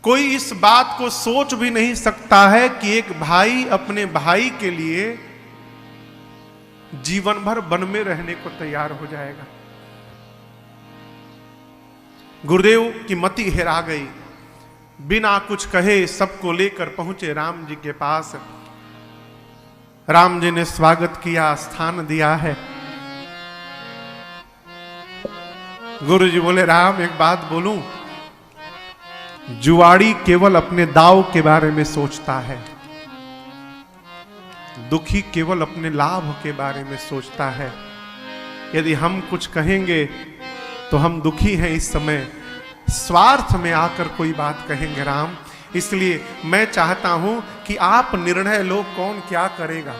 कोई इस बात को सोच भी नहीं सकता है कि एक भाई अपने भाई के लिए जीवन भर वन में रहने को तैयार हो जाएगा। गुरुदेव की मति हेरा गई। बिना कुछ कहे सबको लेकर पहुंचे राम जी के पास। राम जी ने स्वागत किया, स्थान दिया है। गुरु जी बोले, राम एक बात बोलूं, जुआड़ी केवल अपने दाव के बारे में सोचता है, दुखी केवल अपने लाभ के बारे में सोचता है। यदि हम कुछ कहेंगे तो हम दुखी हैं इस समय, स्वार्थ में आकर कोई बात कहेंगे राम। इसलिए मैं चाहता हूं कि आप निर्णय लो कौन क्या करेगा।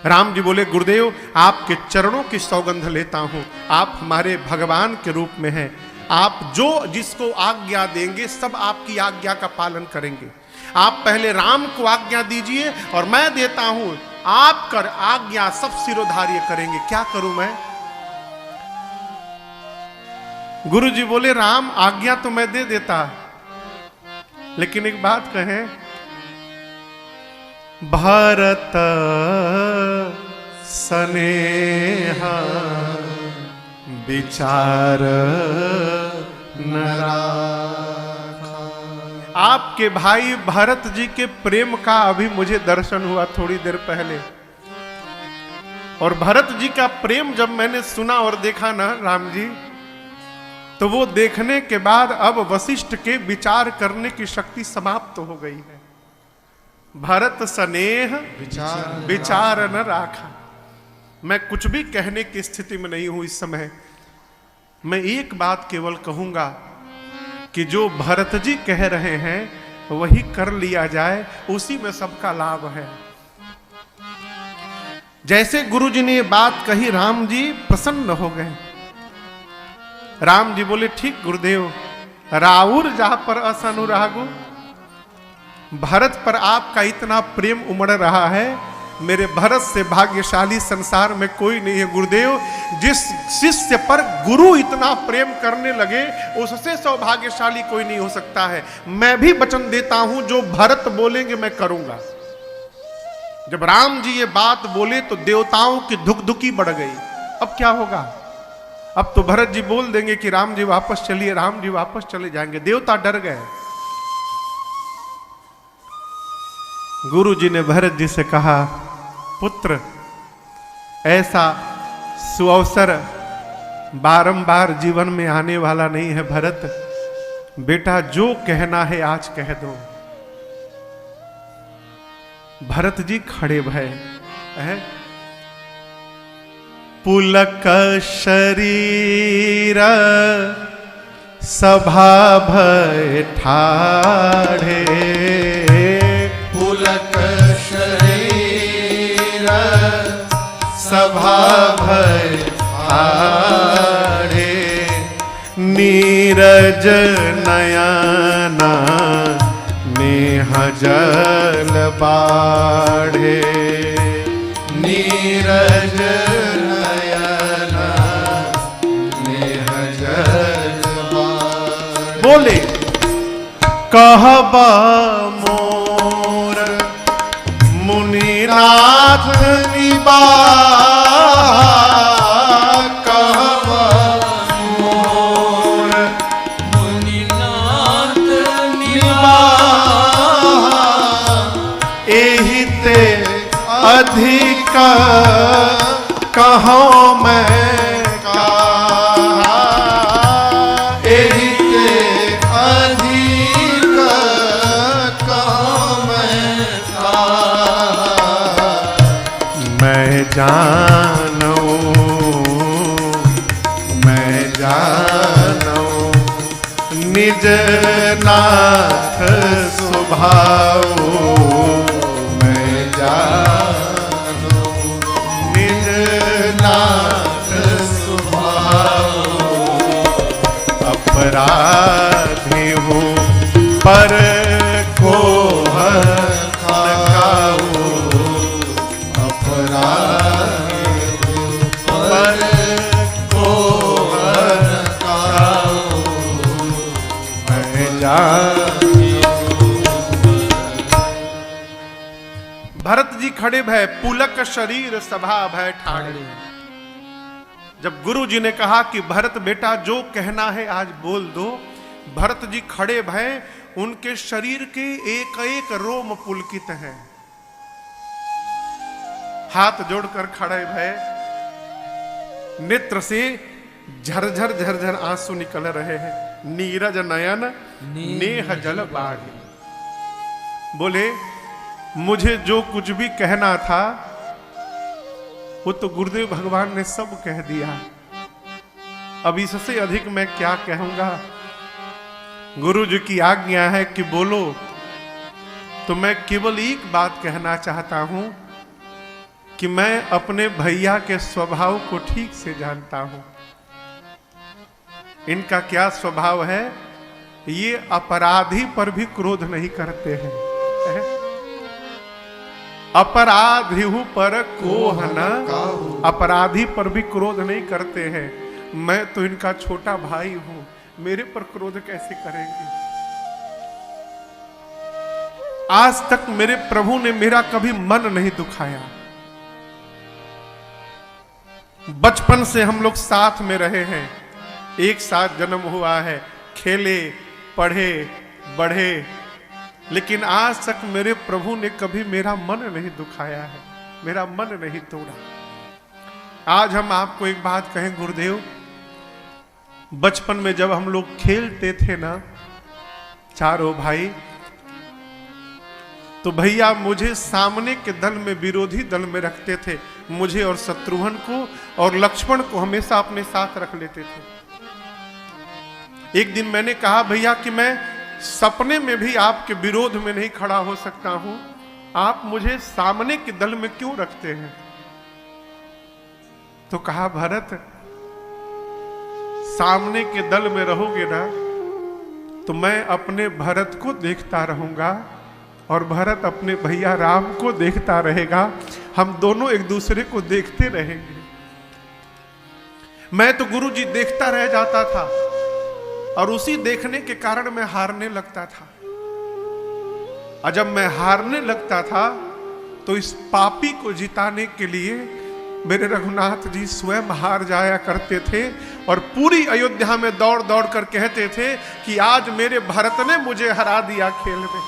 राम जी बोले, गुरुदेव आपके चरणों की सौगंध लेता हूं, आप हमारे भगवान के रूप में हैं, आप जो जिसको आज्ञा देंगे सब आपकी आज्ञा का पालन करेंगे। आप पहले राम को आज्ञा दीजिए और मैं देता हूं, आप कर आज्ञा सब सिरोधार्य करेंगे। क्या करूं मैं? गुरु जी बोले, राम आज्ञा तो मैं दे देता, लेकिन एक बात कहें, भरत स्नेह विचार न राखा। आपके भाई भरत जी के प्रेम का अभी मुझे दर्शन हुआ थोड़ी देर पहले, और भरत जी का प्रेम जब मैंने सुना और देखा ना राम जी, तो वो देखने के बाद अब वशिष्ठ के विचार करने की शक्ति समाप्त हो गई है। भरत स्नेह विचार न राखा। मैं कुछ भी कहने की स्थिति में नहीं हूं इस समय। मैं एक बात केवल कहूंगा कि जो भरत जी कह रहे हैं वही कर लिया जाए, उसी में सबका लाभ है। जैसे गुरु जी ने ये बात कही, राम जी प्रसन्न हो गए। राम जी बोले, ठीक गुरुदेव, राउर जहां पर असनुरागो, भरत पर आपका इतना प्रेम उमड़ रहा है, मेरे भरत से भाग्यशाली संसार में कोई नहीं है गुरुदेव। जिस शिष्य पर गुरु इतना प्रेम करने लगे, उससे सौभाग्यशाली कोई नहीं हो सकता है। मैं भी वचन देता हूं, जो भरत बोलेंगे मैं करूंगा। जब राम जी ये बात बोले तो देवताओं की धुकधुकी बढ़ गई। अब क्या होगा? अब तो भरत जी बोल देंगे कि राम जी वापस चलिए, राम जी वापस चले जाएंगे। देवता डर गए। गुरु जी ने भरत जी से कहा, पुत्र ऐसा सुअवसर बारंबार जीवन में आने वाला नहीं है भरत। बेटा जो कहना है आज कह दो। भरत जी खड़े भय है। पुलक शरीर सभा भय ठाढ़े, पुलक शरीर सभा भय ठाढ़े, नीरज नयना नेह जल बाढ़े, नीरज नयना नेह जल बाढ़े। बोले कहबा मोर मुनिनाथ निबा, कहबा मोर मुनिनाथ निबा, एहि ते अधिक कहो मैं कहा, एहि ते अधिक कहो मैं कहा। मैं जानू निज नाथ स्वभाव, मैं जानू निज नाथ स्वभाव, अपराधी हूँ पर को खाऊ, अपराधी पर को खाऊ, मैं जानो। भरत जी खड़े भय पुलक शरीर सभा भय ठाड़े। जब गुरु जी ने कहा कि भरत बेटा जो कहना है आज बोल दो, भरत जी खड़े भय, उनके शरीर के एक एक रोम पुलकित है। हाथ जोड़कर खड़े भय, नेत्र से झरझर झरझर आंसू निकल रहे हैं। नीरज नयन नेह जल बाढ़। बोले मुझे जो कुछ भी कहना था वो तो गुरुदेव भगवान ने सब कह दिया, अब इससे अधिक मैं क्या कहूंगा। गुरु जी की आज्ञा है कि बोलो, तो मैं केवल एक बात कहना चाहता हूं कि मैं अपने भैया के स्वभाव को ठीक से जानता हूं। इनका क्या स्वभाव है, ये अपराधी पर भी क्रोध नहीं करते हैं। अपराधी पर कोह न, अपराधी पर भी क्रोध नहीं करते हैं। मैं तो इनका छोटा भाई हूं, मेरे पर क्रोध कैसे करेंगे। आज तक मेरे प्रभु ने मेरा कभी मन नहीं दुखाया। बचपन से हम लोग साथ में रहे हैं, एक साथ जन्म हुआ है, खेले पढ़े बढ़े, लेकिन आज तक मेरे प्रभु ने कभी मेरा मन नहीं दुखाया है, मेरा मन नहीं तोड़ा। आज हम आपको एक बात कहें गुरुदेव, बचपन में जब हम लोग खेलते थे ना चारों भाई, तो भैया मुझे सामने के दल में, विरोधी दल में रखते थे। मुझे और शत्रुघ्न को और लक्ष्मण को हमेशा अपने साथ रख लेते थे। एक दिन मैंने कहा भैया कि मैं सपने में भी आपके विरोध में नहीं खड़ा हो सकता हूं, आप मुझे सामने के दल में क्यों रखते हैं। तो कहा भरत, सामने के दल में रहोगे ना तो मैं अपने भरत को देखता रहूंगा और भरत अपने भैया राम को देखता रहेगा, हम दोनों एक दूसरे को देखते रहेंगे। मैं तो गुरु जी देखता रह जाता था और उसी देखने के कारण मैं हारने लगता था। और जब मैं हारने लगता था तो इस पापी को जिताने के लिए मेरे रघुनाथ जी स्वयं हार जाया करते थे और पूरी अयोध्या में दौड़ दौड़ कर कहते थे कि आज मेरे भरत ने मुझे हरा दिया खेल में।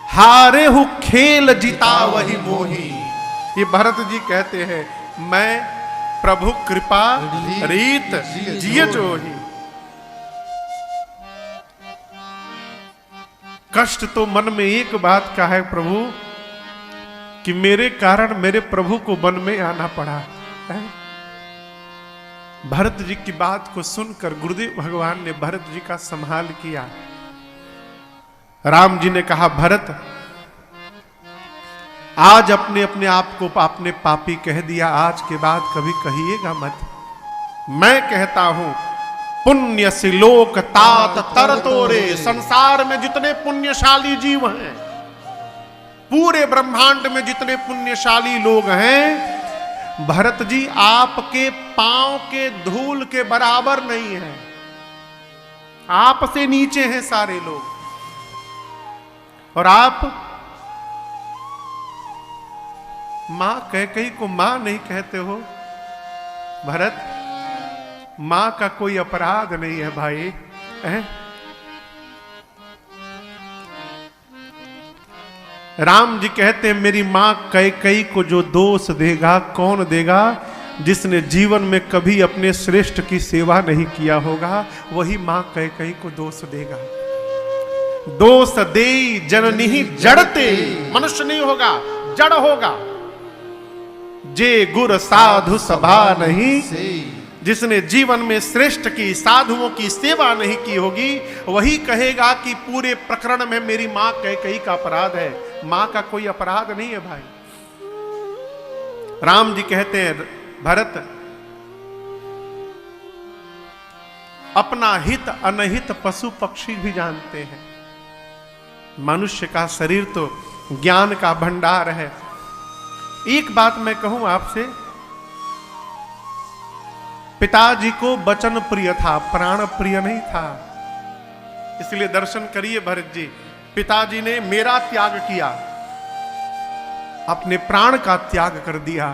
हारे हूं खेल जीता वही मोही, ये भरत जी कहते हैं। मैं प्रभु कृपा रीत जिये जो ही। कष्ट तो मन में एक बात का है प्रभु कि मेरे कारण मेरे प्रभु को वन में आना पड़ा है। भरत जी की बात को सुनकर गुरुदेव भगवान ने भरत जी का संभाल किया। राम जी ने कहा भरत, आज अपने अपने आप को आपने पापी कह दिया, आज के बाद कभी कहिएगा मत। मैं कहता हूं पुण्य से लोक तात तर तोरे। संसार में जितने पुण्यशाली जीव हैं, पूरे ब्रह्मांड में जितने पुण्यशाली लोग हैं, भरत जी आपके पांव के धूल के बराबर नहीं है। आपसे नीचे हैं सारे लोग। और आप मां कैकेयी को मां नहीं कहते हो। भरत, मां का कोई अपराध नहीं है भाई। राम जी कहते हैं मेरी मां कैकेयी को जो दोष देगा, कौन देगा? जिसने जीवन में कभी अपने श्रेष्ठ की सेवा नहीं किया होगा, वही मां कैकेयी को दोष देगा। दोष दे जननी जड़ते, मनुष्य नहीं होगा, जड़ होगा। जे गुर साधु सभा नहीं, जिसने जीवन में श्रेष्ठ की, साधुओं की सेवा नहीं की होगी, वही कहेगा कि पूरे प्रकरण में मेरी मां कैकेयी का अपराध है। मां का कोई अपराध नहीं है भाई। राम जी कहते हैं भरत, अपना हित अनहित पशु पक्षी भी जानते हैं। मनुष्य का शरीर तो ज्ञान का भंडार है। एक बात मैं कहूं आपसे, पिताजी को वचन प्रिय था, प्राण प्रिय नहीं था। इसलिए दर्शन करिए भरत जी, पिताजी ने मेरा त्याग किया, अपने प्राण का त्याग कर दिया,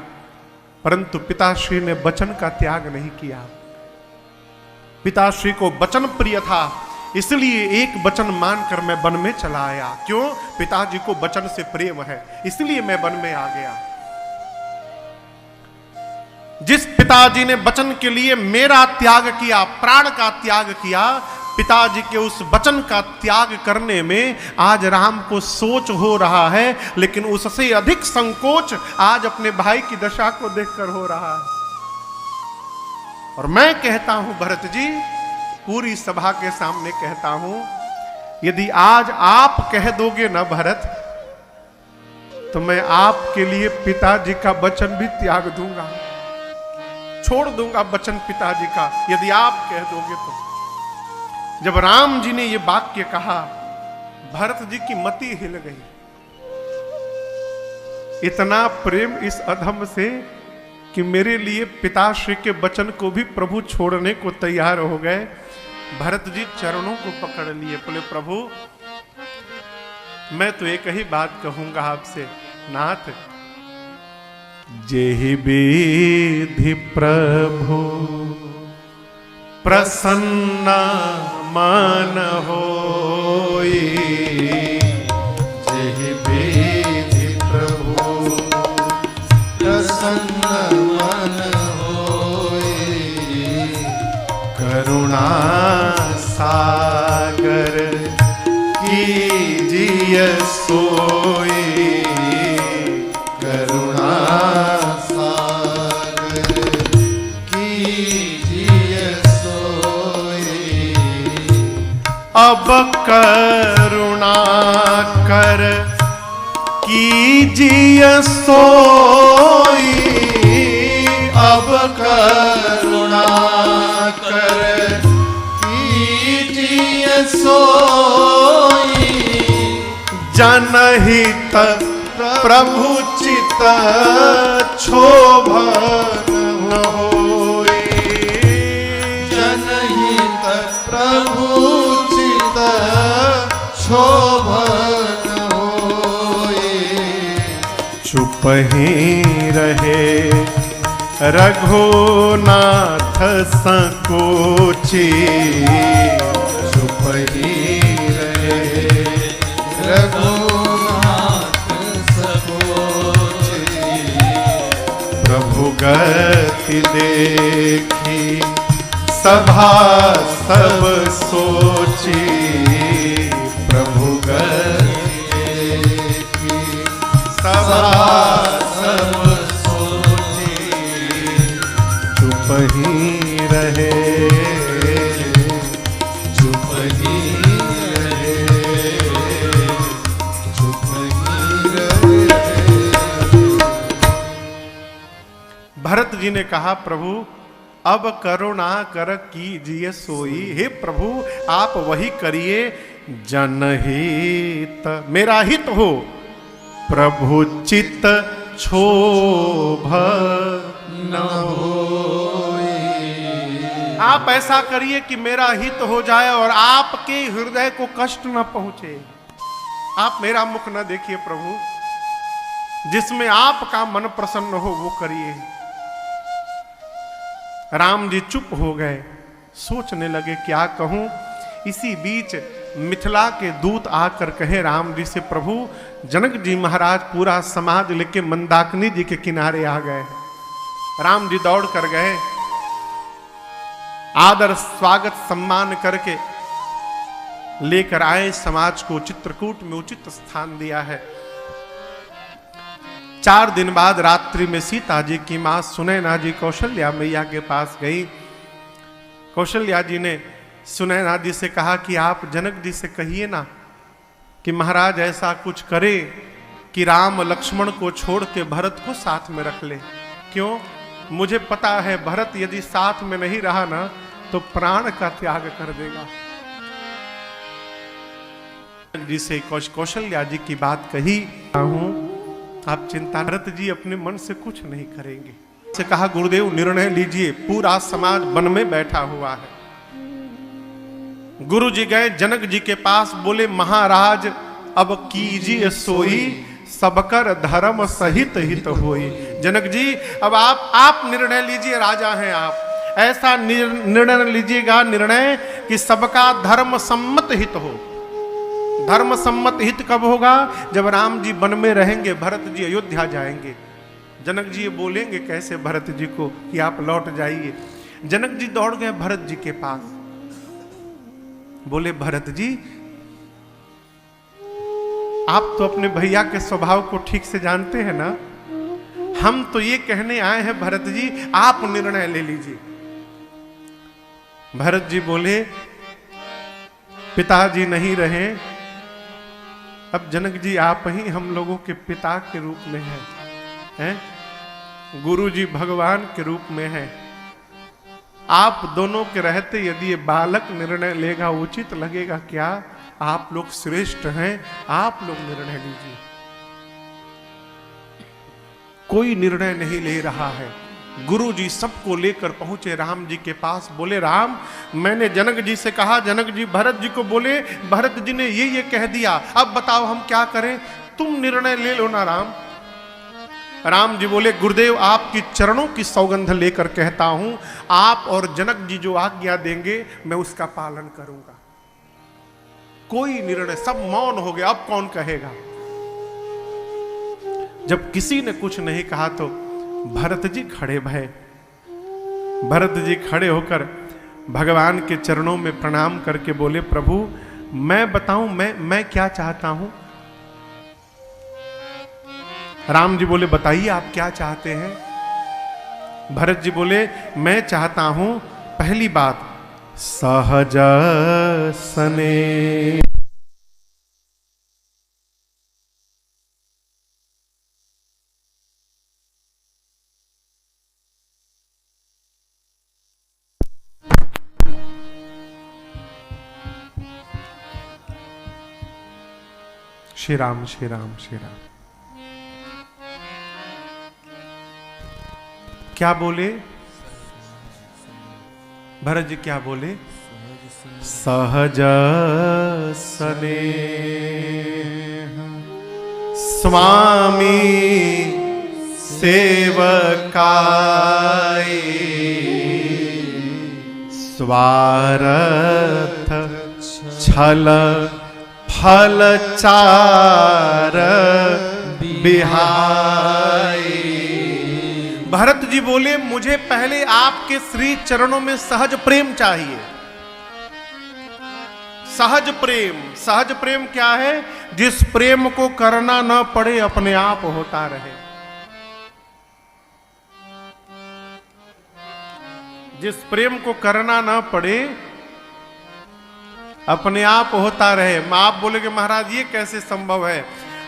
परंतु पिताश्री ने वचन का त्याग नहीं किया। पिताश्री को वचन प्रिय था, इसलिए एक वचन मानकर मैं वन में चला आया। क्यों? पिताजी को वचन से प्रेम है, इसलिए मैं वन में आ गया। जिस पिताजी ने वचन के लिए मेरा त्याग किया, प्राण का त्याग किया, पिताजी के उस वचन का त्याग करने में आज राम को सोच हो रहा है, लेकिन उससे अधिक संकोच आज अपने भाई की दशा को देखकर हो रहा है। और मैं कहता हूं भरत जी, पूरी सभा के सामने कहता हूं, यदि आज आप कह दोगे ना भरत, तो मैं आपके लिए पिताजी का वचन भी त्याग दूंगा, छोड़ दूंगा वचन पिताजी का, यदि आप कह दोगे तो। जब राम जी ने यह वाक्य कहा, भरत जी की मति हिल गई। इतना प्रेम इस अधम से कि मेरे लिए पिताश्री के वचन को भी प्रभु छोड़ने को तैयार हो गए। भरत जी चरणों को पकड़ लिए, बोले प्रभु मैं तो एक ही बात कहूंगा आपसे, नाथ जेहि विधि प्रभु प्रसन्न मन होई, जेहि विधि प्रभु प्रसन्न मन होई, करुणा सागर कीजिए सोई, करुणा सागर कीजिए सोई, अब करुणा कर कीजिए सोई, अब करुणा कर कीजिए सोई, जनहित प्रभु चित क्षोभन होई, जनहित प्रभु चित क्षोभन होई, चुप ही रहे रघुनाथ संकोची, चुप ही रहे रघुनाथ सकोची, प्रभु गति देखी सभा सब सोची, प्रभु गति देखी सभा सब सोची, चुप ही रहे, चुप ही रहे, चुप ही रहे। भरत जी ने कहा प्रभु अब करुणा कर कीजिए सोई, हे प्रभु आप वही करिए जनहित, मेरा हित हो, प्रभु चित्त क्षोभ न होई, आप ऐसा करिए कि मेरा हित हो जाए और आपके हृदय को कष्ट न पहुंचे। आप मेरा मुख न देखिए प्रभु, जिसमें आपका मन प्रसन्न हो वो करिए। राम जी चुप हो गए, सोचने लगे क्या कहूं। इसी बीच मिथिला के दूत आकर कहे राम जी से, प्रभु जनक जी महाराज पूरा समाज लेके मंदाकिनी जी के किनारे आ गए। राम जी दौड़ कर गए, आदर स्वागत सम्मान करके लेकर आए, समाज को चित्रकूट में उचित स्थान दिया है। 4 दिन बाद रात्रि में सीता जी की मां सुनैना जी कौशल्या मैया के पास गई। कौशल्या जी ने सुनैना जी से कहा कि आप जनक जी से कहिए ना कि महाराज ऐसा कुछ करे कि राम लक्ष्मण को छोड़ के भरत को साथ में रख ले। क्यों? मुझे पता है भरत यदि साथ में नहीं रहा ना तो प्राण का त्याग कर देगा। जिसे कौशल्या जी की बात कही हूं, आप चिंता, भरत जी अपने मन से कुछ नहीं करेंगे। से कहा गुरुदेव निर्णय लीजिए, पूरा समाज वन में बैठा हुआ है, गुरु जी गए जनक जी के पास, बोले महाराज अब कीजिए सोई, सबकर धर्म सहित हित होई। जनक जी अब आप निर्णय लीजिए, राजा हैं आप, ऐसा निर्णय लीजिएगा, निर्णय कि सबका धर्म सम्मत हित हो। धर्म सम्मत हित कब होगा? जब राम जी वन में रहेंगे, भरत जी अयोध्या जाएंगे। जनक जी ये बोलेंगे कैसे भरत जी को कि आप लौट जाइए? जनक जी दौड़ गए भरत जी के पास, बोले भरत जी आप तो अपने भैया के स्वभाव को ठीक से जानते हैं ना, हम तो ये कहने आए हैं भरत जी आप निर्णय ले लीजिए। भरत जी बोले पिताजी नहीं रहे, अब जनक जी आप ही हम लोगों के पिता के रूप में हैं, गुरु जी भगवान के रूप में हैं। आप दोनों के रहते यदि ये बालक निर्णय लेगा उचित लगेगा क्या? आप लोग श्रेष्ठ हैं, आप लोग निर्णय लीजिए। कोई निर्णय नहीं ले रहा है। गुरु जी सबको लेकर पहुंचे राम जी के पास, बोले राम मैंने जनक जी से कहा, जनक जी भरत जी को बोले, भरत जी ने ये कह दिया, अब बताओ हम क्या करें? तुम निर्णय ले लो ना राम। राम जी बोले गुरुदेव आपकी चरणों की सौगंध लेकर कहता हूं, आप और जनक जी जो आज्ञा देंगे मैं उसका पालन करूंगा। कोई निर्णय, सब मौन हो गया, अब कौन कहेगा? जब किसी ने कुछ नहीं कहा तो भरत जी खड़े भये। भरत जी खड़े होकर भगवान के चरणों में प्रणाम करके बोले प्रभु मैं बताऊं मैं क्या चाहता हूं? राम जी बोले बताइए आप क्या चाहते हैं? भरत जी बोले मैं चाहता हूं पहली बात सहज सने। श्री राम श्री राम श्री राम। क्या बोले भरत जी? क्या बोले? सहज सने स्वामी सेवकाई स्वार्थ छल फल चार बिहाई। भरत जी बोले मुझे पहले आपके श्री चरणों में सहज प्रेम चाहिए। सहज प्रेम, सहज प्रेम क्या है? जिस प्रेम को करना न पड़े, अपने आप होता रहे। जिस प्रेम को करना न पड़े, अपने आप होता रहे। आप बोलेगे महाराज ये कैसे संभव है?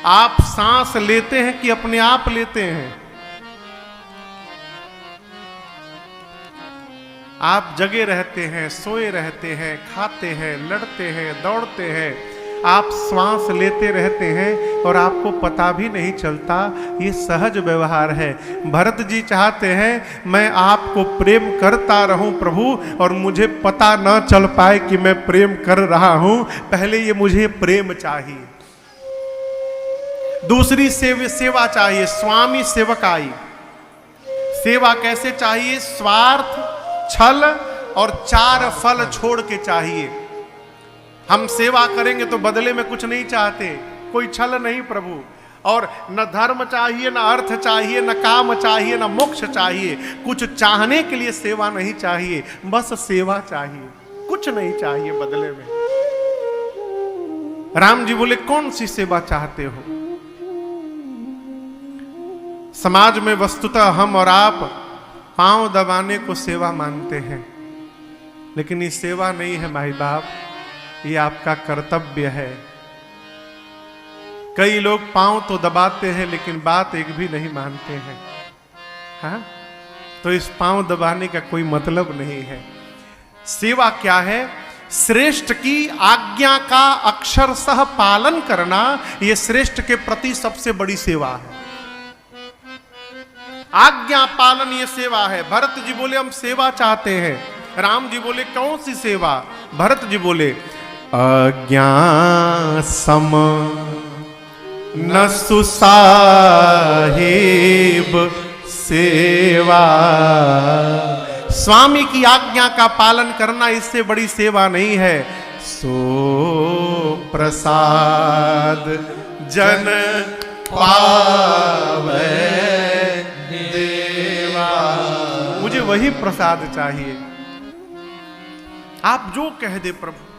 आप सांस लेते हैं कि अपने आप लेते हैं? आप जगे रहते हैं, सोए रहते हैं, खाते हैं, लड़ते हैं, दौड़ते हैं, आप श्वास लेते रहते हैं और आपको पता भी नहीं चलता। ये सहज व्यवहार है। भरत जी चाहते हैं मैं आपको प्रेम करता रहूं प्रभु और मुझे पता न चल पाए कि मैं प्रेम कर रहा हूं। पहले ये मुझे प्रेम चाहिए। दूसरी सेवा चाहिए, स्वामी सेवकाई। सेवा कैसे चाहिए? स्वार्थ, छल और चार फल छोड़ के चाहिए। हम सेवा करेंगे तो बदले में कुछ नहीं चाहते, कोई छल नहीं प्रभु। और न धर्म चाहिए, न अर्थ चाहिए, न काम चाहिए, न मोक्ष चाहिए। कुछ चाहने के लिए सेवा नहीं चाहिए, बस सेवा चाहिए, कुछ नहीं चाहिए बदले में। राम जी बोले कौन सी सेवा चाहते हो? समाज में वस्तुतः हम और आप पांव दबाने को सेवा मानते हैं, लेकिन ये सेवा नहीं है माई बाप, ये आपका कर्तव्य है। कई लोग पांव तो दबाते हैं लेकिन बात एक भी नहीं मानते हैं। हाँ? तो इस पांव दबाने का कोई मतलब नहीं है। सेवा क्या है? श्रेष्ठ की आज्ञा का अक्षरशः पालन करना, यह श्रेष्ठ के प्रति सबसे बड़ी सेवा है। आज्ञा पालन ये सेवा है। भरत जी बोले हम सेवा चाहते हैं। राम जी बोले कौन सी सेवा? भरत जी बोले अज्ञा सम न सुसाहिब सेवा। स्वामी की आज्ञा का पालन करना इससे बड़ी सेवा नहीं है। सो प्रसाद जन पावे देवा। मुझे वही प्रसाद चाहिए, आप जो कह दे प्रभु।